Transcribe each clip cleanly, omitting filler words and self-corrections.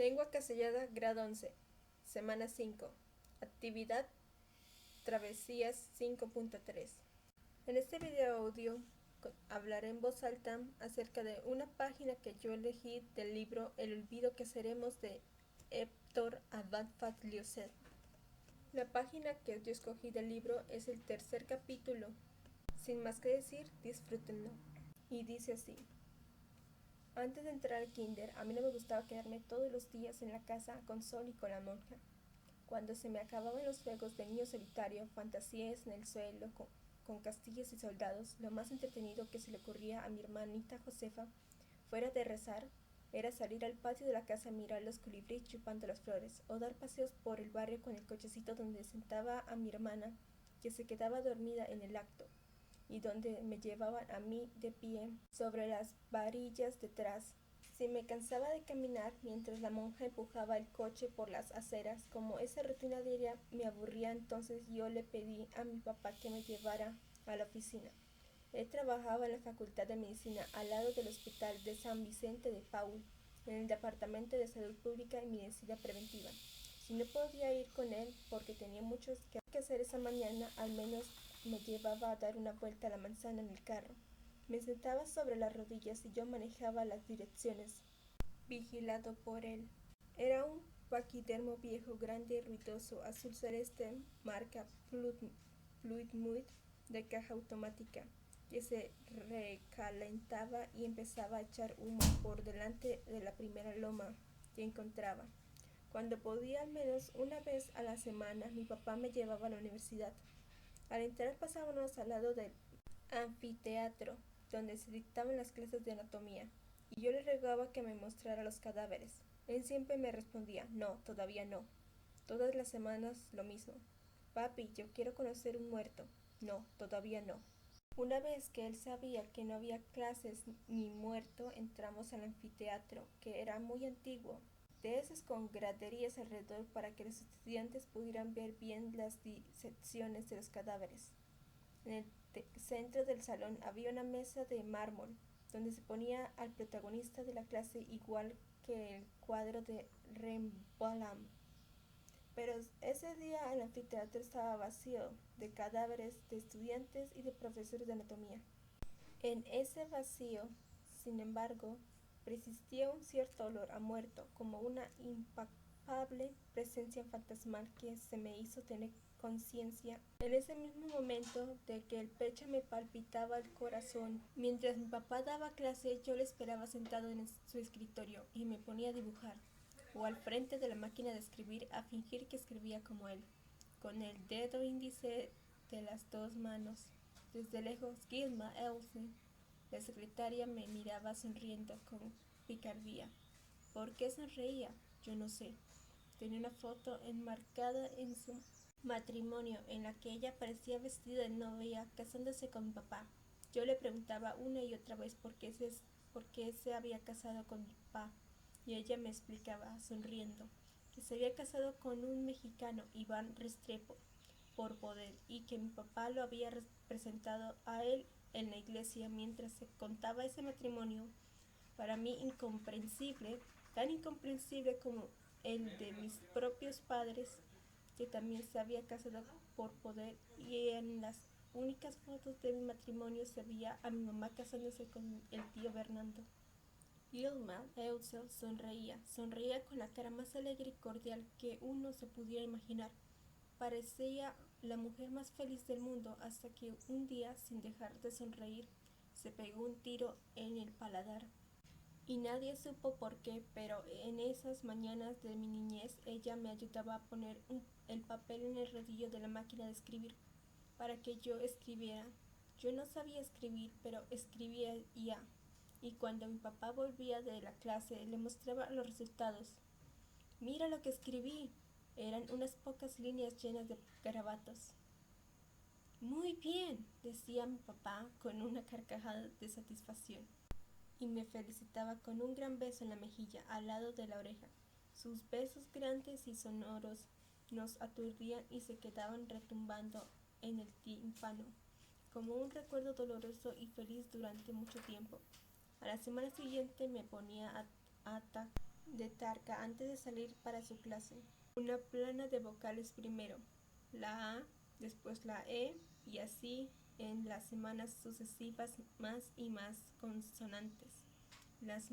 Lengua castellana, grado 11, semana 5. Actividad Travesías 5.3. En este video audio hablaré en voz alta acerca de una página que yo elegí del libro El olvido que seremos de Héctor Abad Facliosset. La página que yo escogí del libro es el tercer capítulo. Sin más que decir, disfrútenlo. Y dice así: antes de entrar al kinder, a mí no me gustaba quedarme todos los días en la casa con Sol y con la monja. Cuando se me acababan los juegos de niño solitario, fantasías en el suelo, con castillos y soldados, lo más entretenido que se le ocurría a mi hermanita Josefa, fuera de rezar, era salir al patio de la casa a mirar los colibríes chupando las flores, o dar paseos por el barrio con el cochecito donde sentaba a mi hermana, que se quedaba dormida en el acto, y donde me llevaban a mí de pie sobre las varillas detrás. Si me cansaba de caminar mientras la monja empujaba el coche por las aceras, como esa rutina diaria me aburría, entonces yo le pedí a mi papá que me llevara a la oficina. Él trabajaba en la Facultad de Medicina al lado del Hospital de San Vicente de Paúl, en el Departamento de Salud Pública y Medicina Preventiva. Si no podía ir con él porque tenía mucho que hacer esa mañana, al menos me llevaba a dar una vuelta a la manzana en el carro. Me sentaba sobre las rodillas y yo manejaba las direcciones, vigilado por él. Era un paquidermo viejo, grande y ruidoso, azul celeste, marca Fluidmuth, de caja automática, que se recalentaba y empezaba a echar humo por delante de la primera loma que encontraba. Cuando podía, al menos una vez a la semana, mi papá me llevaba a la universidad. Al entrar pasábamos al lado del anfiteatro, donde se dictaban las clases de anatomía, y yo le rogaba que me mostrara los cadáveres. Él siempre me respondía: no, todavía no. Todas las semanas lo mismo: papi, yo quiero conocer un muerto. No, todavía no. Una vez que él sabía que no había clases ni muerto, entramos al anfiteatro, que era muy antiguo, de esos con graderías alrededor para que los estudiantes pudieran ver bien las disecciones de los cadáveres. En el centro del salón había una mesa de mármol, donde se ponía al protagonista de la clase, igual que el cuadro de Rembrandt. Pero ese día el anfiteatro estaba vacío de cadáveres de estudiantes y de profesores de anatomía. En ese vacío, sin embargo, persistía un cierto olor a muerto, como una impalpable presencia fantasmal que se me hizo tener conciencia en ese mismo momento de que el pecho me palpitaba el corazón. Mientras mi papá daba clase, yo le esperaba sentado en su escritorio y me ponía a dibujar, o al frente de la máquina de escribir, a fingir que escribía como él, con el dedo índice de las dos manos. Desde lejos, Gilma Elsie, la secretaria, me miraba sonriendo con picardía. ¿Por qué sonreía? Yo no sé. Tenía una foto enmarcada en su matrimonio en la que ella parecía vestida de novia casándose con mi papá. Yo le preguntaba una y otra vez por qué se había casado con mi papá, y ella me explicaba, sonriendo, que se había casado con un mexicano, Iván Restrepo, por poder, y que mi papá lo había presentado a él en la iglesia. Mientras se contaba ese matrimonio, para mí incomprensible, tan incomprensible como el de mis propios padres, que también se había casado por poder, y en las únicas fotos de mi matrimonio se veía a mi mamá casándose con el tío Bernardo. Gilma Elsie sonreía con la cara más alegre y cordial que uno se pudiera imaginar. Parecía la mujer más feliz del mundo, hasta que un día, sin dejar de sonreír, se pegó un tiro en el paladar. Y nadie supo por qué, pero en esas mañanas de mi niñez ella me ayudaba a poner el papel en el rodillo de la máquina de escribir para que yo escribiera. Yo no sabía escribir, pero escribía ya. Y cuando mi papá volvía de la clase, le mostraba los resultados. «Mira lo que escribí». Eran unas pocas líneas llenas de garabatos. «Muy bien», decía mi papá con una carcajada de satisfacción, y me felicitaba con un gran beso en la mejilla, al lado de la oreja. Sus besos grandes y sonoros nos aturdían y se quedaban retumbando en el tímpano, como un recuerdo doloroso y feliz durante mucho tiempo. A la semana siguiente me ponía de Tarka antes de salir para su clase. Una plana de vocales primero, la A, después la E, y así en las semanas sucesivas más y más consonantes. Las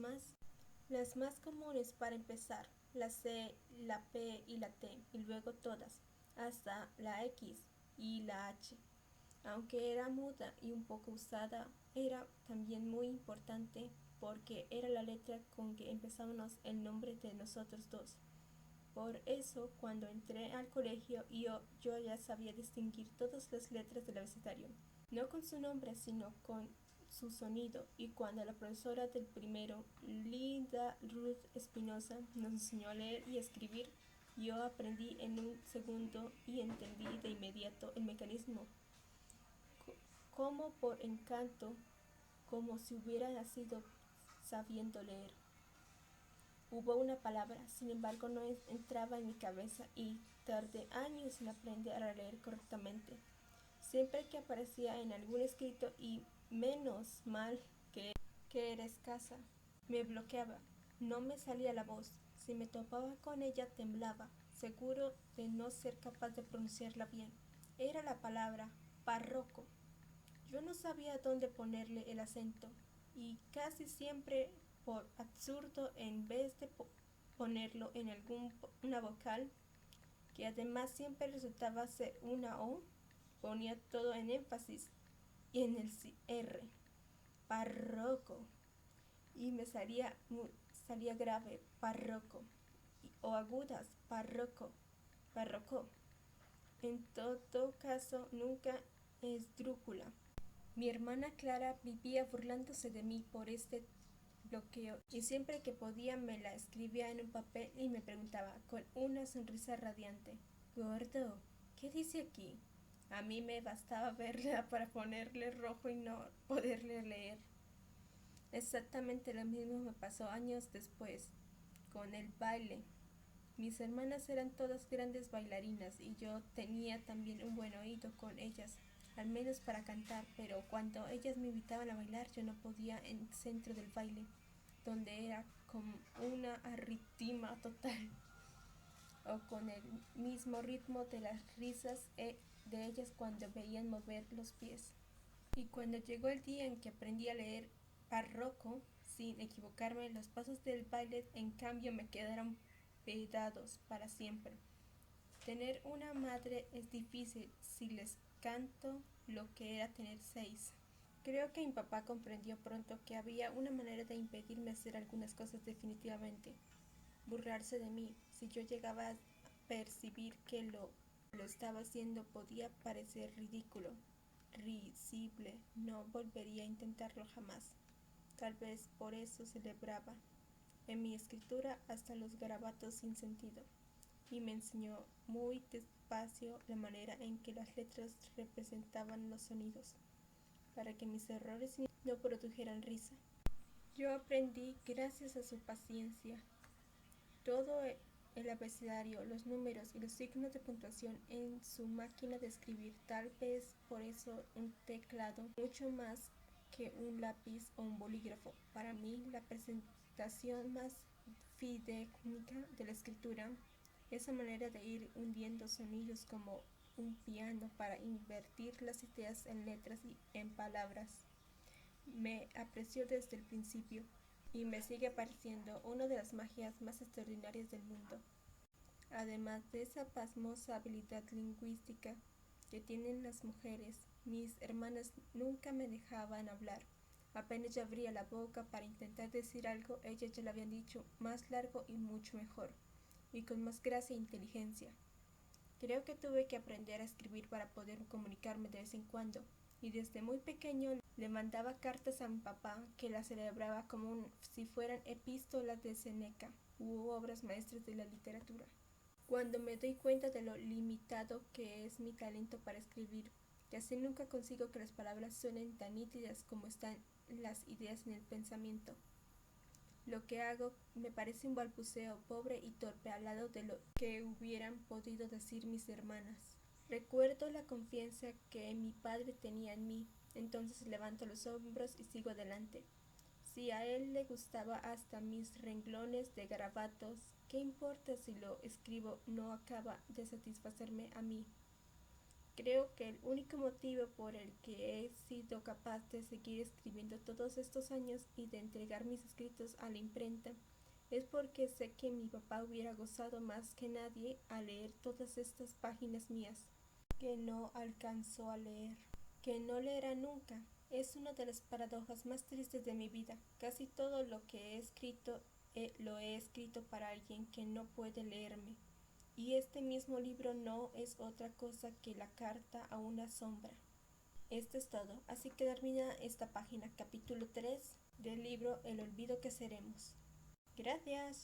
más comunes para empezar, la C, la P y la T, y luego todas, hasta la X y la H. Aunque era muda y un poco usada, era también muy importante porque era la letra con que empezábamos el nombre de nosotros dos. Por eso, cuando entré al colegio, yo ya sabía distinguir todas las letras del abecedario, no con su nombre, sino con su sonido. Y cuando la profesora del primero, Linda Ruth Espinosa, nos enseñó a leer y escribir, yo aprendí en un segundo y entendí de inmediato el mecanismo, como por encanto, como si hubiera nacido sabiendo leer. Hubo una palabra, sin embargo no entraba en mi cabeza y tardé años en aprender a leer correctamente. Siempre que aparecía en algún escrito y menos mal que era escasa, me bloqueaba, no me salía la voz. Si me topaba con ella temblaba, seguro de no ser capaz de pronunciarla bien. Era la palabra párroco. Yo no sabía dónde ponerle el acento y casi siempre por absurdo en vez de ponerlo en una vocal, que además siempre resultaba ser una O, ponía todo en énfasis y en el R, párroco, y me salía grave, párroco, o agudas, párroco, párroco. En todo caso, nunca esdrújula. Mi hermana Clara vivía burlándose de mí por este bloqueo y siempre que podía me la escribía en un papel y me preguntaba con una sonrisa radiante: «Gordo, ¿qué dice aquí?». A mí me bastaba verla para ponerle rojo y no poderle leer. Exactamente lo mismo me pasó años después, con el baile. Mis hermanas eran todas grandes bailarinas y yo tenía también un buen oído con ellas, al menos para cantar, pero cuando ellas me invitaban a bailar yo no podía en el centro del baile, donde era como una arritmia total, o con el mismo ritmo de las risas de ellas cuando veían mover los pies. Y cuando llegó el día en que aprendí a leer párroco, sin equivocarme, los pasos del baile en cambio me quedaron vedados para siempre. Tener una madre es difícil si les canto lo que era tener 6. Creo que mi papá comprendió pronto que había una manera de impedirme hacer algunas cosas definitivamente. Burlarse de mí. Si yo llegaba a percibir que lo estaba haciendo podía parecer ridículo, risible, no volvería a intentarlo jamás. Tal vez por eso celebraba en mi escritura hasta los garabatos sin sentido, y me enseñó muy despacio la manera en que las letras representaban los sonidos, para que mis errores no produjeran risa. Yo aprendí gracias a su paciencia. Todo el abecedario, los números y los signos de puntuación en su máquina de escribir, tal vez por eso un teclado mucho más que un lápiz o un bolígrafo. Para mí, la presentación más fidedigna de la escritura, esa manera de ir hundiendo sonidos como un piano para invertir las ideas en letras y en palabras, me apreció desde el principio y me sigue pareciendo una de las magias más extraordinarias del mundo. Además de esa pasmosa habilidad lingüística que tienen las mujeres, mis hermanas nunca me dejaban hablar. Apenas yo abría la boca para intentar decir algo, ellas ya lo habían dicho más largo y mucho mejor, y con más gracia e inteligencia. Creo que tuve que aprender a escribir para poder comunicarme de vez en cuando, y desde muy pequeño le mandaba cartas a mi papá que las celebraba como si fueran epístolas de Séneca u obras maestras de la literatura. Cuando me doy cuenta de lo limitado que es mi talento para escribir, casi nunca consigo que las palabras suenen tan nítidas como están las ideas en el pensamiento. Lo que hago me parece un balbuceo pobre y torpe al lado de lo que hubieran podido decir mis hermanas. Recuerdo la confianza que mi padre tenía en mí, entonces levanto los hombros y sigo adelante. Si a él le gustaba hasta mis renglones de garabatos, ¿qué importa si lo escribo no acaba de satisfacerme a mí? Creo que el único motivo por el que he sido capaz de seguir escribiendo todos estos años y de entregar mis escritos a la imprenta es porque sé que mi papá hubiera gozado más que nadie al leer todas estas páginas mías, que no alcanzó a leer, que no leerá nunca. Es una de las paradojas más tristes de mi vida. Casi todo lo que he escrito lo he escrito para alguien que no puede leerme. Y este mismo libro no es otra cosa que la carta a una sombra. Esto es todo, así que termina esta página, capítulo 3 del libro El olvido que seremos. Gracias.